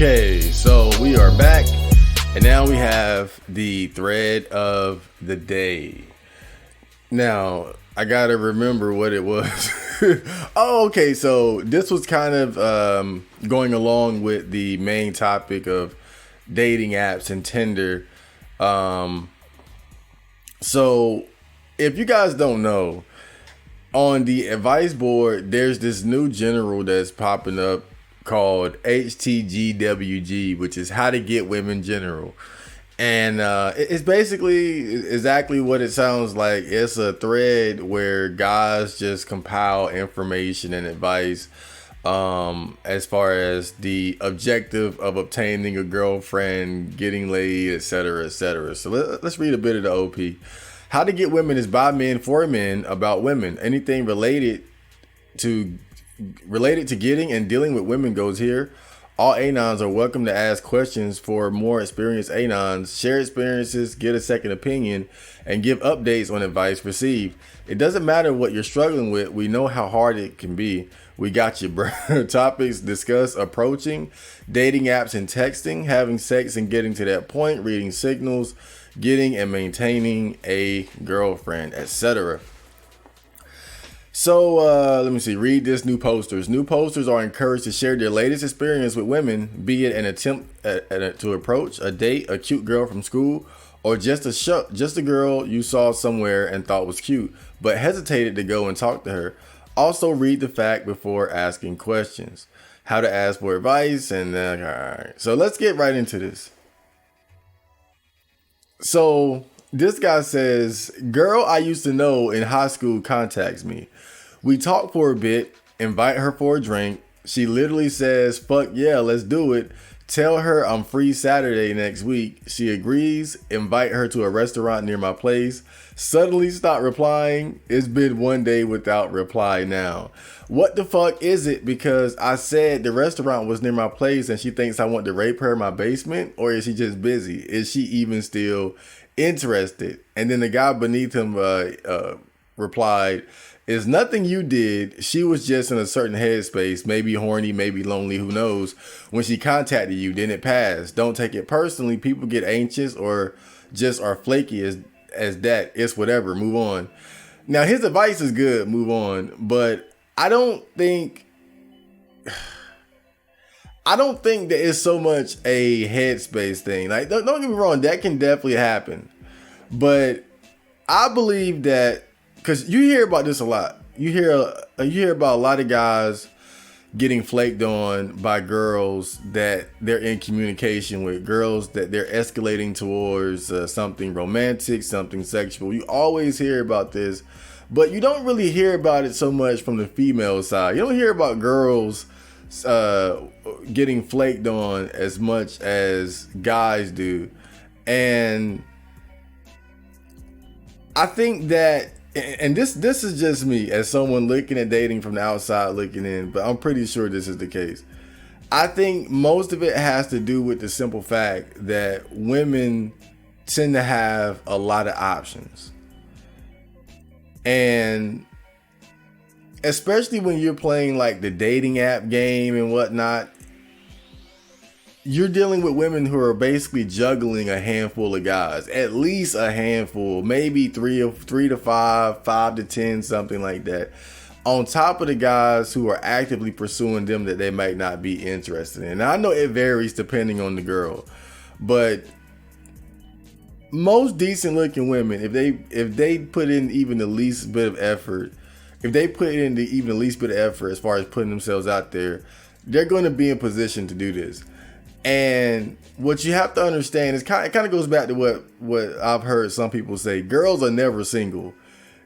Okay, so we are back, and now we have the thread of the day. Now, I gotta remember what it was. Oh, okay, so this was kind of going along with the main topic of dating apps and Tinder. So, if you guys don't know, on the advice board, there's this new general that's popping up called H.T.G.W, which is how to get women general. And it's basically exactly what it sounds like. It's a thread where guys just compile information and advice as far as the objective of obtaining a girlfriend, getting laid, etc., etc. So let's read a bit of the OP. How to get women is by men for men about women. Anything related to getting and dealing with women goes here. All anons are welcome to ask questions for more experienced anons, share experiences, get a second opinion, and give updates on advice received. It doesn't matter what you're struggling with. We know how hard it can be. We got you, bro. Topics discuss approaching, dating apps and texting, having sex and getting to that point, reading signals, getting and maintaining a girlfriend, etc. So let me see. Read this new posters. New posters are encouraged to share their latest experience with women, be it an attempt to approach, a date, a cute girl from school, or just a girl you saw somewhere and thought was cute, but hesitated to go and talk to her. Also, read the fact before asking questions. How to ask for advice, and all right. So let's get right into this. So this guy says, girl I used to know in high school contacts me. We talk for a bit, invite her for a drink. She literally says, fuck yeah, let's do it. Tell her I'm free Saturday next week. She agrees, invite her to a restaurant near my place. Suddenly stop replying. It's been one day without reply now. What the fuck is it? Because I said the restaurant was near my place and she thinks I want to rape her in my basement? Or is she just busy? Is she even still interested? And then the guy beneath him replied, it's nothing you did. She was just in a certain headspace, maybe horny, maybe lonely, who knows. When she contacted you, then it passed. Don't take it personally. People get anxious or just are flaky as that. It's whatever. Move on. Now, his advice is good. Move on. But I don't think that it's so much a headspace thing. Like, don't get me wrong. That can definitely happen. But I believe that, because you hear about this a lot. You hear about a lot of guys getting flaked on by girls that they're in communication with, girls that they're escalating towards something romantic, something sexual. You always hear about this, but you don't really hear about it so much from the female side. You don't hear about girls getting flaked on as much as guys do. And I think that, and this is just me as someone looking at dating from the outside looking in, but I'm pretty sure this is the case. I think most of it has to do with the simple fact that women tend to have a lot of options. And especially when you're playing like the dating app game and whatnot, you're dealing with women who are basically juggling a handful of guys, at least a handful, maybe three to five to 10, something like that, on top of the guys who are actively pursuing them that they might not be interested in. Now, I know it varies depending on the girl, but most decent looking women, if they put in even the least bit of effort, as far as putting themselves out there, they're going to be in position to do this. And what you have to understand is it kind of goes back to what I've heard some people say. Girls are never single.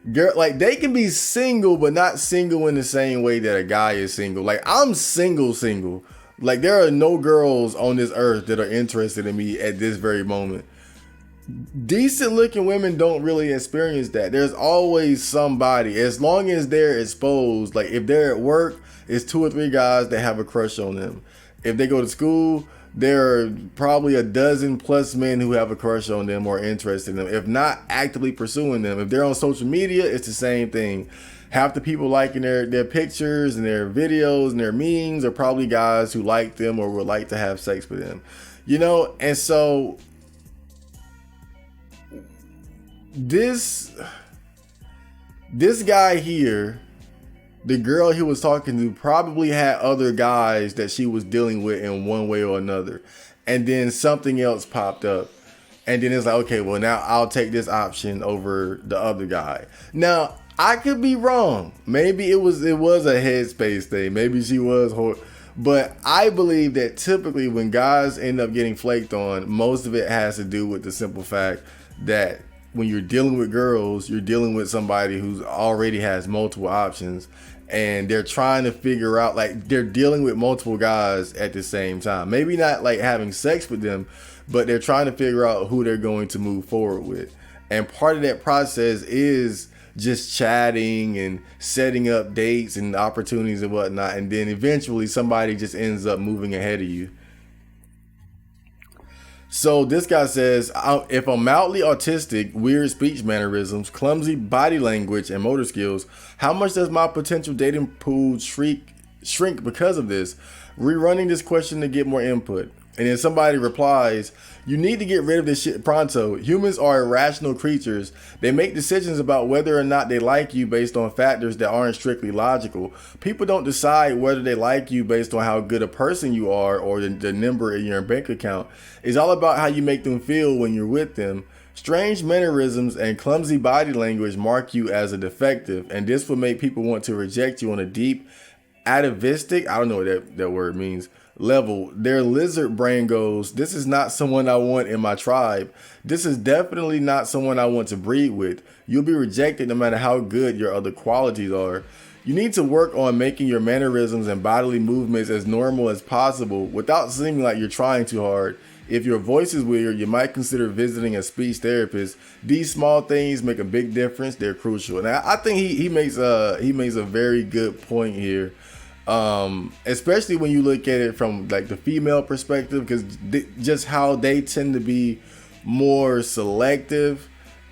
Like, they can be single, but not single in the same way that a guy is single. Like, I'm single. Like, there are no girls on this earth that are interested in me at this very moment. Decent looking women don't really experience that. There's always somebody, as long as they're exposed. Like, if they're at work, it's 2 or 3 guys that have a crush on them. If they go to school, there are probably a dozen plus men who have a crush on them or interested in them, if not actively pursuing them. If they're on social media, it's the same thing. Half the people liking their pictures and their videos and their memes are probably guys who like them or would like to have sex with them. You know, and so this guy here, the girl he was talking to, probably had other guys that she was dealing with in one way or another. And then something else popped up. And then it's like, okay, well, now I'll take this option over the other guy. Now, I could be wrong. Maybe it was a headspace thing. Maybe she was but I believe that typically when guys end up getting flaked on, most of it has to do with the simple fact that when you're dealing with girls, you're dealing with somebody who's already has multiple options, and they're trying to figure out, like, they're dealing with multiple guys at the same time. Maybe not like having sex with them, but they're trying to figure out who they're going to move forward with. And part of that process is just chatting and setting up dates and opportunities and whatnot. And then eventually somebody just ends up moving ahead of you. So this guy says, if I'm mildly autistic, weird speech mannerisms, clumsy body language, and motor skills, how much does my potential dating pool shrink because of this? Rerunning this question to get more input. And then somebody replies, you need to get rid of this shit pronto. Humans are irrational creatures. They make decisions about whether or not they like you based on factors that aren't strictly logical. People don't decide whether they like you based on how good a person you are or the number in your bank account. It's all about how you make them feel when you're with them. Strange mannerisms and clumsy body language mark you as a defective, and this will make people want to reject you on a deep, atavistic, I don't know what that word means, level. Their lizard brain goes, this is not someone I want in my tribe. This is definitely not someone I want to breed with. You'll be rejected no matter how good your other qualities are. You need to work on making your mannerisms and bodily movements as normal as possible without seeming like you're trying too hard. If your voice is weird, you might consider visiting a speech therapist. These small things make a big difference. They're crucial. And I think he makes a very good point here. Especially when you look at it from like the female perspective, because just how they tend to be more selective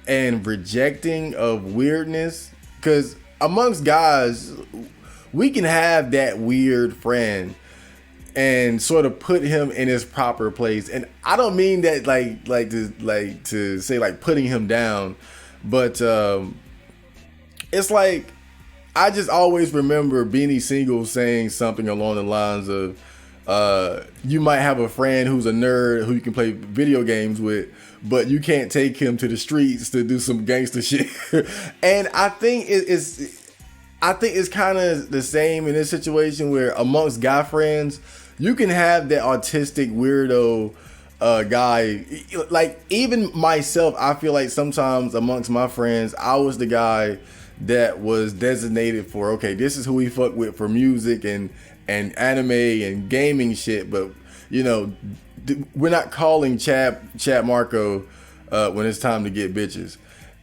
and rejecting of weirdness. Because amongst guys, we can have that weird friend and sort of put him in his proper place. And I don't mean that like to say like putting him down, but it's like, I just always remember Beanie Siegel saying something along the lines of, you might have a friend who's a nerd who you can play video games with, but you can't take him to the streets to do some gangster shit. And I think it's kind of the same in this situation where amongst guy friends, you can have that autistic weirdo guy. Like even myself, I feel like sometimes amongst my friends, I was the guy that was designated for, okay, this is who we fuck with for music and anime and gaming shit, but you know, we're not calling Chad Marco when it's time to get bitches.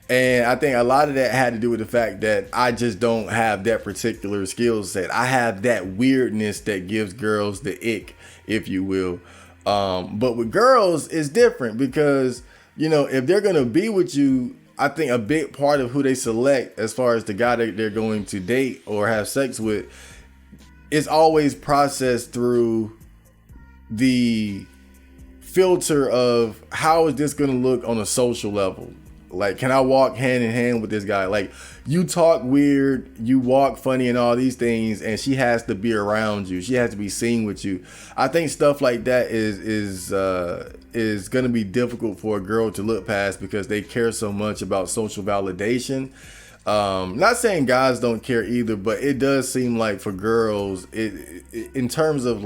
And I think a lot of that had to do with the fact that I just don't have that particular skill set. I have that weirdness that gives girls the ick, if you will. But with girls, it's different because, you know, if they're gonna be with you, I think a big part of who they select as far as the guy that they're going to date or have sex with is always processed through the filter of how is this going to look on a social level? Like, can I walk hand in hand with this guy? Like, you talk weird, you walk funny and all these things, and she has to be around you. She has to be seen with you. I think stuff like that is going to be difficult for a girl to look past because they care so much about social validation. Not saying guys don't care either, but it does seem like for girls, in terms of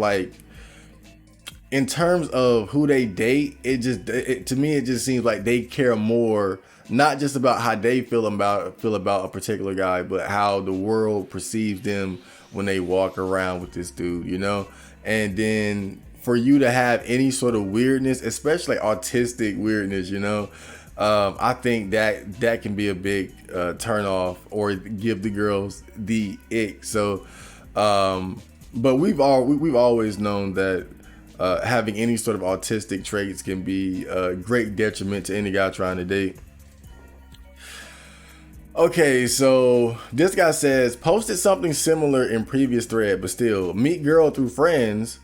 who they date, to me it just seems like they care more, not just about how they feel about a particular guy, but how the world perceives them when they walk around with this dude, you know? And then for you to have any sort of weirdness, especially autistic weirdness, you know, I think that can be a big turn off or give the girls the ick. So, but we've always known that having any sort of autistic traits can be a great detriment to any guy trying to date. Okay, so this guy says, posted something similar in previous thread, but still, meet girl through friends,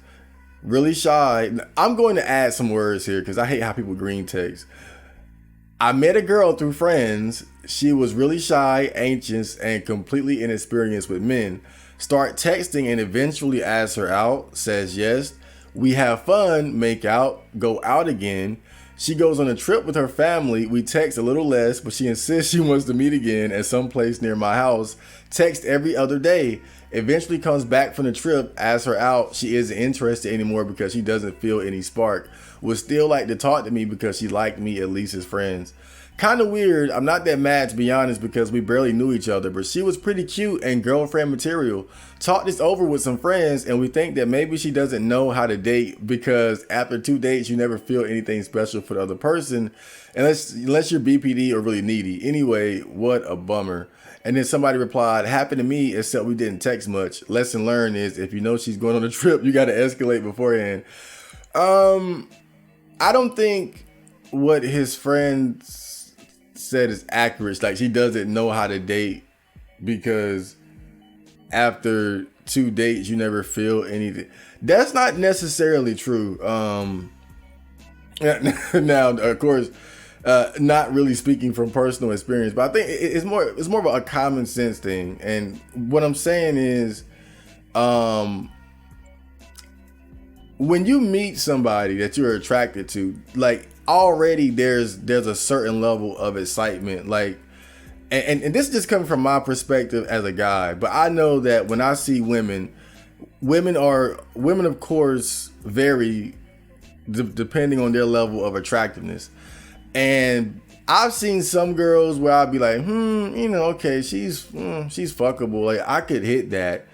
really shy. I'm going to add some words here because I hate how people green text. I met a girl through friends. She was really shy, anxious, and completely inexperienced with men. Start texting and eventually ask her out, says yes. We have fun, make out, go out again. She goes on a trip with her family. We text a little less, but she insists she wants to meet again at some place near my house. Text every other day. Eventually comes back from the trip, asks her out. She isn't interested anymore because she doesn't feel any spark. Would still like to talk to me because she liked me, at least as friends. Kind of weird. I'm not that mad, to be honest, because we barely knew each other, but she was pretty cute and girlfriend material. Talked this over with some friends, and we think that maybe she doesn't know how to date because after 2 dates, you never feel anything special for the other person unless you're BPD or really needy. Anyway, what a bummer. And then somebody replied, happened to me, except we didn't text much. Lesson learned is if you know she's going on a trip, you got to escalate beforehand. I don't think what his friends said is accurate. Like, she doesn't know how to date because after 2 dates you never feel anything. That's not necessarily true. Now, of course, not really speaking from personal experience, but I think it's more of a common sense thing. And what I'm saying is, when you meet somebody that you're attracted to, like, already there's a certain level of excitement, like, and this is just coming from my perspective as a guy, but I know that when I see women of course vary depending on their level of attractiveness. And I've seen some girls where I'd be like, okay, she's fuckable, like I could hit that,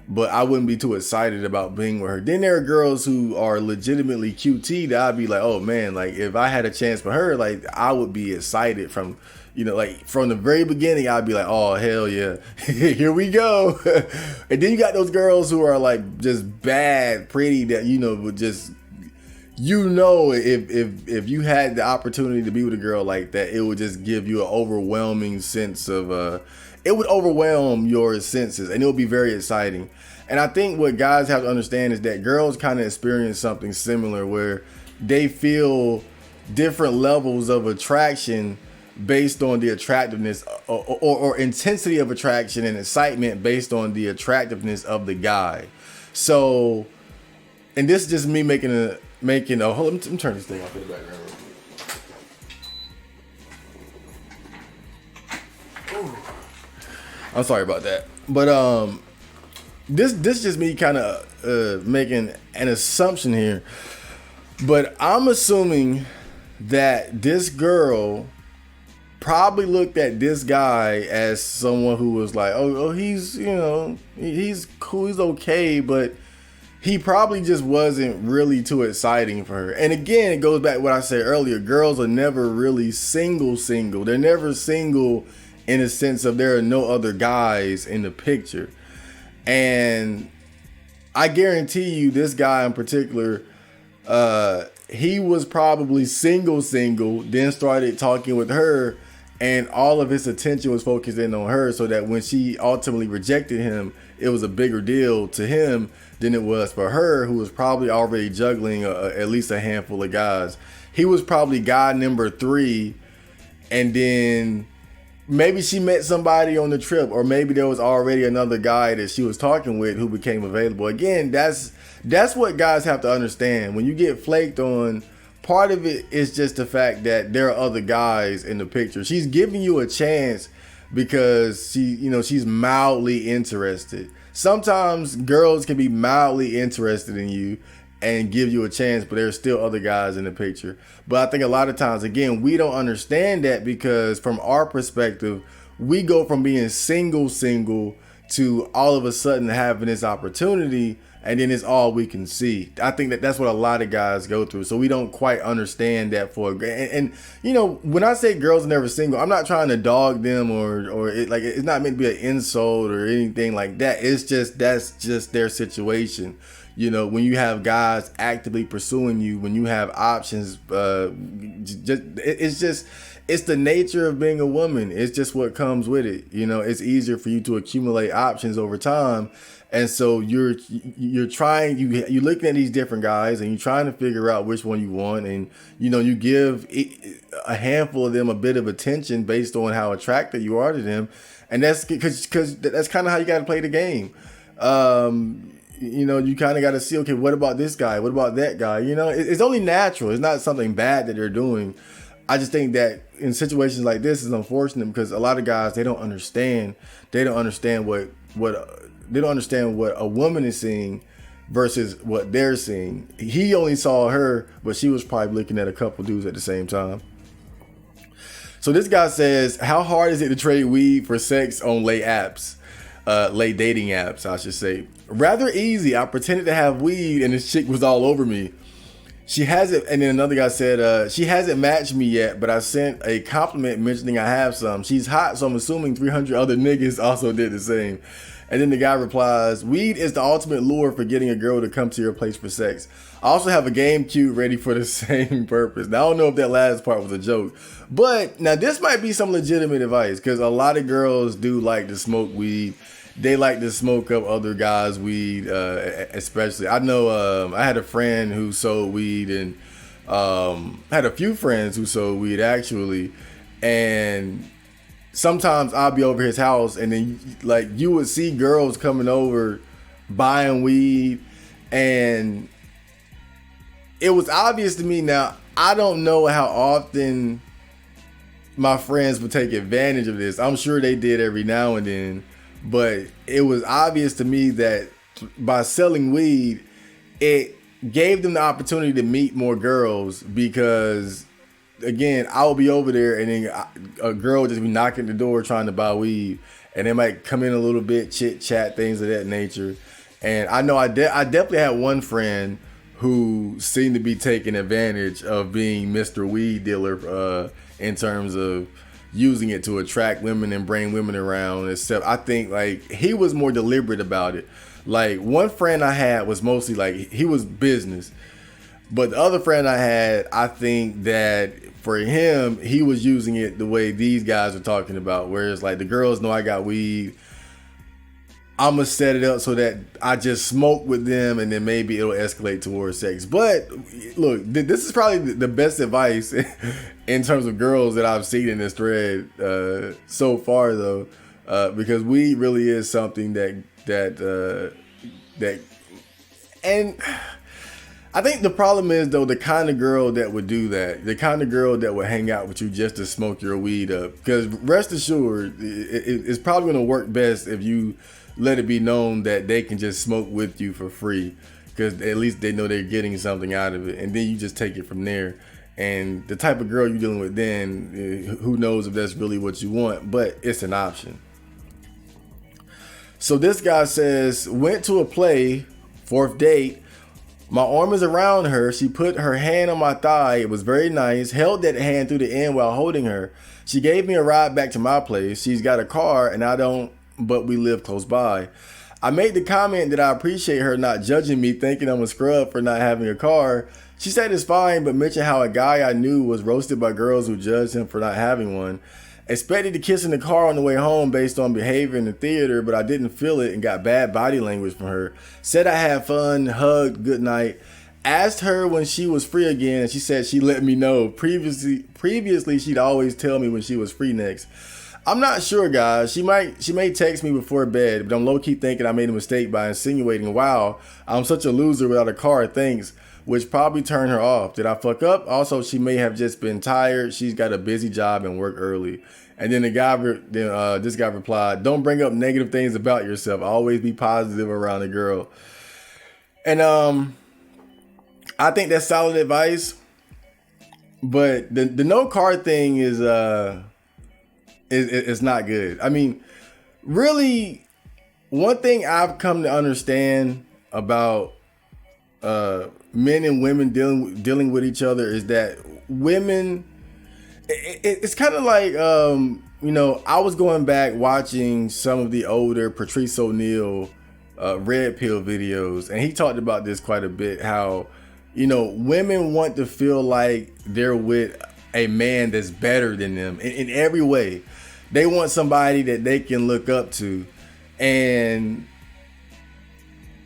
but I wouldn't be too excited about being with her. Then there are girls who are legitimately QT that I'd be like, oh man, like if I had a chance for her, like I would be excited from, like from the very beginning. I'd be like, oh hell yeah, here we go. And then you got those girls who are like just bad, pretty, that would just, if you had the opportunity to be with a girl like that, it would just give you an overwhelming sense of it would overwhelm your senses, and it would be very exciting. And I think what guys have to understand is that girls kind of experience something similar, where they feel different levels of attraction based on the attractiveness or intensity of attraction and excitement based on the attractiveness of the guy. So, and this is just me making a hold on, let me turn this thing off in the background real quick. I'm sorry about that, but this just me kind of making an assumption here, but I'm assuming that this girl probably looked at this guy as someone who was like, oh, he's he's cool, he's okay, but he probably just wasn't really too exciting for her. And again, it goes back to what I said earlier. Girls are never really single. They're never single in a sense of there are no other guys in the picture. And I guarantee you this guy in particular, he was probably single, then started talking with her, and all of his attention was focused in on her, so that when she ultimately rejected him, it was a bigger deal to him than it was for her, who was probably already juggling at least a handful of guys. He was probably guy number 3, and then maybe she met somebody on the trip, or maybe there was already another guy that she was talking with who became available. Again, that's what guys have to understand. When you get flaked on, part of it is just the fact that there are other guys in the picture. She's giving you a chance because she's mildly interested. Sometimes girls can be mildly interested in you and give you a chance, but there's still other guys in the picture. But I think a lot of times, again, we don't understand that because from our perspective, we go from being single to all of a sudden having this opportunity, and then it's all we can see. I think that's what a lot of guys go through. So we don't quite understand that and when I say girls are never single, I'm not trying to dog them or it's not meant to be an insult or anything like that. It's just, that's just their situation. You know, when you have guys actively pursuing you, when you have options, it's the nature of being a woman. It's just what comes with it. You know, it's easier for you to accumulate options over time. And so you're looking at these different guys and you're trying to figure out which one you want. And, you know, you give a handful of them a bit of attention based on how attracted you are to them. And that's because that's kind of how you got to play the game. You know, you kind of got to see, okay, what about this guy? What about that guy? You know, it's only natural. It's not something bad that they're doing. I just think that in situations like this is unfortunate because a lot of guys, they don't understand what a woman is seeing versus what they're seeing. He only saw her, but she was probably looking at a couple dudes at the same time. So this guy says, how hard is it to trade weed for sex on lay dating apps, I should say? Rather easy. I pretended to have weed and this chick was all over me. She hasn't, and then another guy said, she hasn't matched me yet, but I sent a compliment mentioning I have some. She's hot, so I'm assuming 300 other niggas also did the same. And then the guy replies, weed is the ultimate lure for getting a girl to come to your place for sex. I also have a game cue ready for the same purpose. Now, I don't know if that last part was a joke, but now this might be some legitimate advice because a lot of girls do like to smoke weed. They like to smoke up other guys' weed, especially. I know I had a friend who sold weed and had a few friends who sold weed actually. And sometimes I'll be over his house and then like you would see girls coming over buying weed. And it was obvious to me. Now, I don't know how often my friends would take advantage of this. I'm sure they did every now and then. But it was obvious to me that by selling weed, it gave them the opportunity to meet more girls because, again, I would be over there and then a girl would just be knocking the door trying to buy weed. And they might come in a little bit, chit chat, things of that nature. And I know I definitely had one friend who seemed to be taking advantage of being Mr. Weed Dealer in terms of using it to attract women and bring women around. Except I think like he was more deliberate about it. Like one friend I had was mostly like he was business, but the other friend I had, I think that for him, he was using it the way these guys are talking about, whereas like the girls know I got weed, I'm gonna set it up so that I just smoke with them and then maybe it'll escalate towards sex. But look, this is probably the best advice in terms of girls that I've seen in this thread so far, though, because weed really is something that and I think the problem is though the kind of girl that would do that, the kind of girl that would hang out with you just to smoke your weed up. Because rest assured, it's probably gonna work best if you let it be known that they can just smoke with you for free, because at least they know they're getting something out of it, and then you just take it from there. And the type of girl you're dealing with then, who knows if that's really what you want, but it's an option. So this guy says, went to a play, 4th date. My arm is around her. She put her hand on my thigh. It was very nice. Held that hand through the end while holding her. She gave me a ride back to my place. She's got a car and I don't, but we live close by. I made the comment that I appreciate her not judging me, thinking I'm a scrub for not having a car. She said it's fine, but mentioned how a guy I knew was roasted by girls who judged him for not having one. Expected to kiss in the car on the way home based on behavior in the theater, but I didn't feel it and got bad body language from her. Said I had fun, hugged, good night. Asked her when she was free again, and she said she let me know. Previously, she'd always tell me when she was free next. I'm not sure, guys. She may text me before bed, but I'm low-key thinking I made a mistake by insinuating, wow, I'm such a loser without a car, thanks, which probably turned her off. Did I fuck up? Also, she may have just been tired. She's got a busy job and work early. And then this guy replied, don't bring up negative things about yourself. Always be positive around a girl. And I think that's solid advice. But the no car thing is not good. I mean, really, one thing I've come to understand about men and women dealing with each other is that women, it's kind of like I was going back watching some of the older Patrice O'Neal red pill videos, and he talked about this quite a bit, how, you know, women want to feel like they're with a man that's better than them in every way. They want somebody that they can look up to. And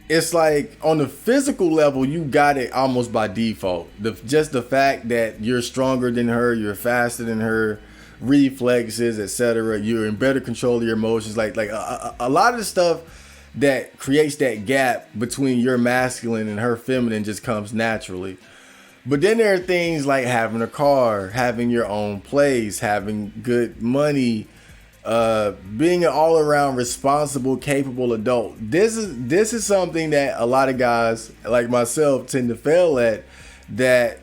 it's like on the physical level, you got it almost by default. Just the fact that you're stronger than her, you're faster than her, reflexes, etc. You're in better control of your emotions. Like a lot of the stuff that creates that gap between your masculine and her feminine just comes naturally. But then there are things like having a car, having your own place, having good money, being an all-around responsible, capable adult. This is something that a lot of guys like myself tend to fail at. That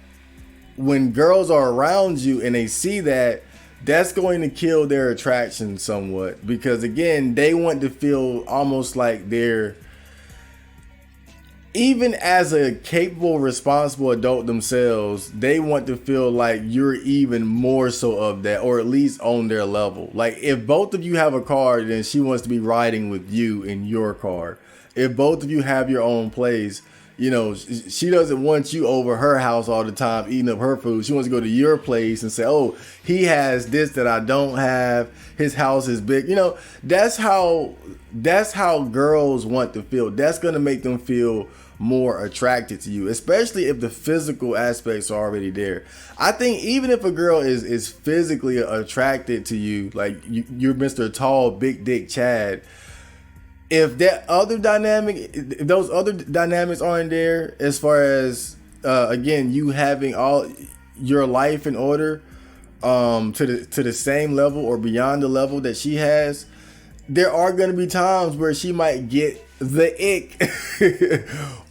when girls are around you and they see that, that's going to kill their attraction somewhat, because again, they want to feel almost like they're, even as a capable, responsible adult themselves, they want to feel like you're even more so of that, or at least on their level. Like if both of you have a car, then she wants to be riding with you in your car. If both of you have your own place, you know, she doesn't want you over her house all the time eating up her food. She wants to go to your place and say, oh, he has this that I don't have. His house is big. You know, that's how girls want to feel. That's going to make them feel more attracted to you, especially if the physical aspects are already there. I think even if a girl is physically attracted to you, like you're Mr. Tall, Big Dick Chad, if that other dynamic, if those other dynamics aren't there, as far as again, you having all your life in order, to the same level or beyond the level that she has, there are going to be times where she might get the ick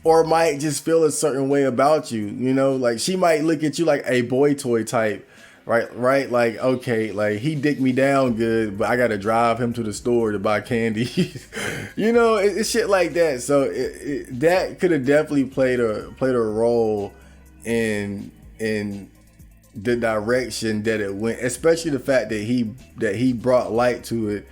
or might just feel a certain way about you. You know, like she might look at you like a boy toy type. Right, like, okay, like he dicked me down good, but I gotta drive him to the store to buy candy. You know, it's shit like that. So that could have definitely played a role in the direction that it went, especially the fact that he brought light to it.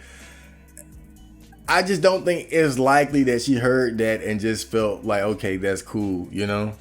I just don't think it's likely that she heard that and just felt like, okay, that's cool, you know?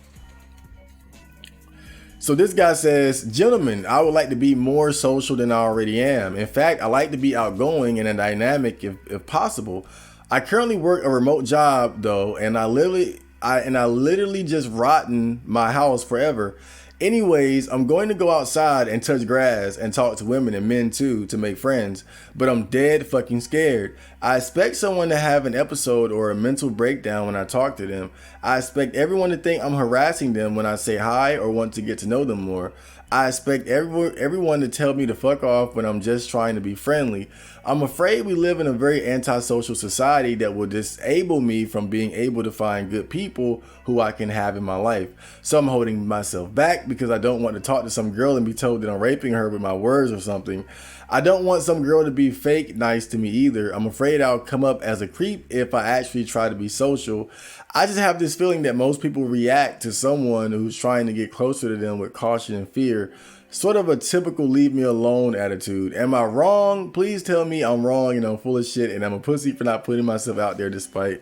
So this guy says, gentlemen, I would like to be more social than I already am. In fact, I like to be outgoing and dynamic if possible. I currently work a remote job though, and I literally just rotten my house forever. Anyways, I'm going to go outside and touch grass and talk to women and men too to make friends, but I'm dead fucking scared. I expect someone to have an episode or a mental breakdown when I talk to them. I expect everyone to think I'm harassing them when I say hi or want to get to know them more. I expect everyone to tell me to fuck off when I'm just trying to be friendly. I'm afraid we live in a very antisocial society that will disable me from being able to find good people who I can have in my life. So I'm holding myself back because I don't want to talk to some girl and be told that I'm raping her with my words or something. I don't want some girl to be fake nice to me either. I'm afraid I'll come up as a creep if I actually try to be social. I just have this feeling that most people react to someone who's trying to get closer to them with caution and fear. Sort of a typical leave me alone attitude. Am I wrong? Please tell me I'm wrong and I'm full of shit and I'm a pussy for not putting myself out there despite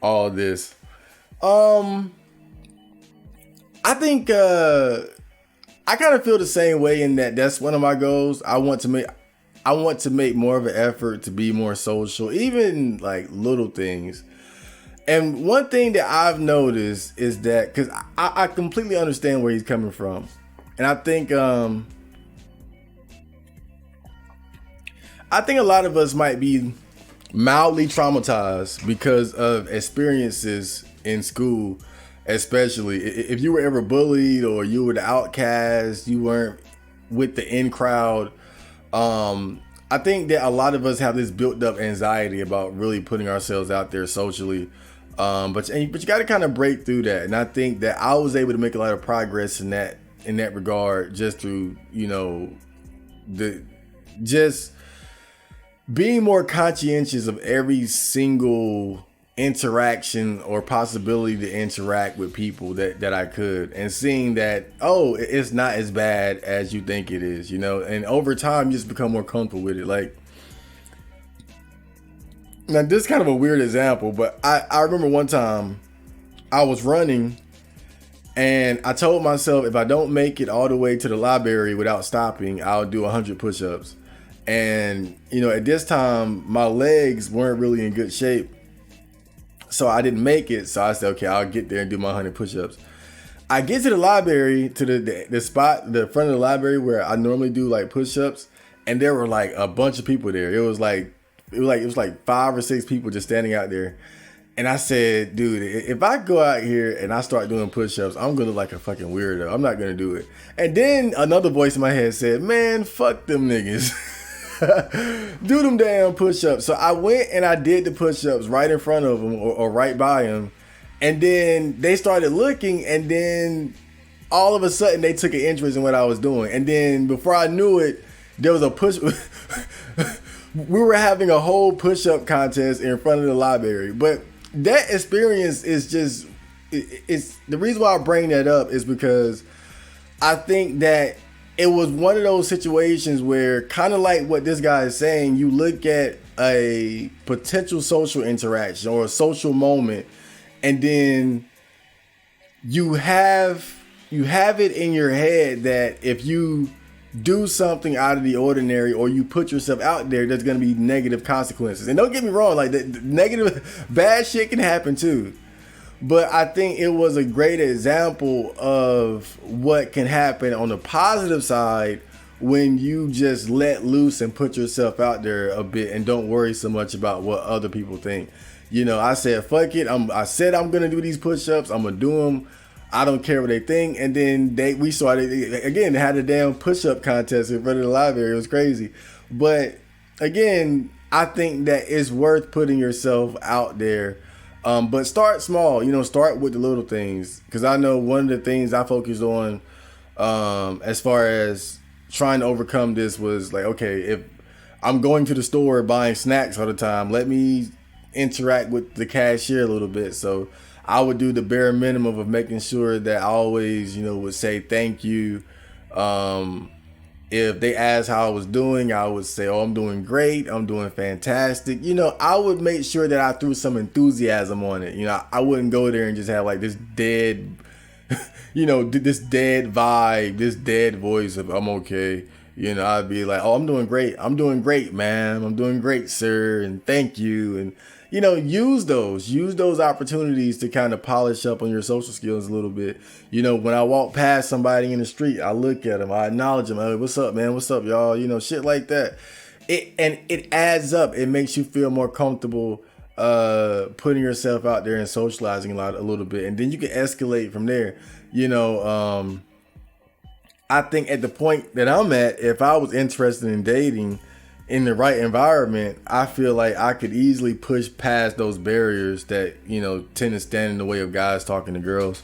all this. I think I kind of feel the same way in that that's one of my goals. I want to make more of an effort to be more social, even like little things. And one thing that I've noticed is that, because I completely understand where he's coming from. And I think a lot of us might be mildly traumatized because of experiences in school, especially if you were ever bullied or you were the outcast, you weren't with the in crowd. I think that a lot of us have this built up anxiety about really putting ourselves out there socially. But you got to kind of break through that. And I think that I was able to make a lot of progress in that regard just through, you know, just being more conscientious of every single interaction or possibility to interact with people that I could, and seeing that, oh, it's not as bad as you think it is, you know. And over time you just become more comfortable with it. Like Now, this is kind of a weird example, but I remember one time I was running and I told myself if I don't make it all the way to the library without stopping, I'll do 100 push-ups. And, you know, at this time, my legs weren't really in good shape. So I didn't make it. So I said, okay, I'll get there and do my 100 push-ups. I get to the library, to the spot, the front of the library where I normally do like push-ups. And there were like a bunch of people there. It was like 5 or 6 people just standing out there. And I said, dude, if I go out here and I start doing push-ups, I'm going to look like a fucking weirdo. I'm not going to do it. And then another voice in my head said, man, fuck them niggas. Do them damn push-ups. So I went and I did the push-ups right in front of them or right by them. And then they started looking, and then all of a sudden they took an interest in what I was doing. And then before I knew it, there was a push. We were having a whole push-up contest in front of the library. But that experience is just, it's the reason why I bring that up is because I think that it was one of those situations where, kind of like what this guy is saying, you look at a potential social interaction or a social moment, and then you have it in your head that if you do something out of the ordinary or you put yourself out there, there's going to be negative consequences. And don't get me wrong, like the negative, bad shit can happen too. But I think it was a great example of what can happen on the positive side when you just let loose and put yourself out there a bit and don't worry so much about what other people think. You know, I said, fuck it. I said I'm going to do these push-ups. I'm going to do them. I don't care what they think. And then we started, again, they had a damn push-up contest in front of the library. It was crazy. But again, I think that it's worth putting yourself out there. But start small, you know, start with the little things. Because I know one of the things I focused on as far as trying to overcome this was like, okay, if I'm going to the store buying snacks all the time, let me interact with the cashier a little bit. So I would do the bare minimum of making sure that I always, you know, would say thank you. If they asked how I was doing, I would say, oh, I'm doing great. I'm doing fantastic. You know, I would make sure that I threw some enthusiasm on it. You know, I wouldn't go there and just have like this dead, you know, this dead vibe, this dead voice of I'm okay. You know, I'd be like, oh, I'm doing great. I'm doing great, man. I'm doing great, sir. And thank you. And, you know, use those opportunities to kind of polish up on your social skills a little bit. You know, when I walk past somebody in the street, I look at them, I acknowledge them. Hey, what's up, man? What's up, y'all? You know, shit like that. It adds up. It makes you feel more comfortable putting yourself out there and socializing a little bit. And then you can escalate from there. You know, I think at the point that I'm at, if I was interested in dating in the right environment, I feel like I could easily push past those barriers that, you know, tend to stand in the way of guys talking to girls.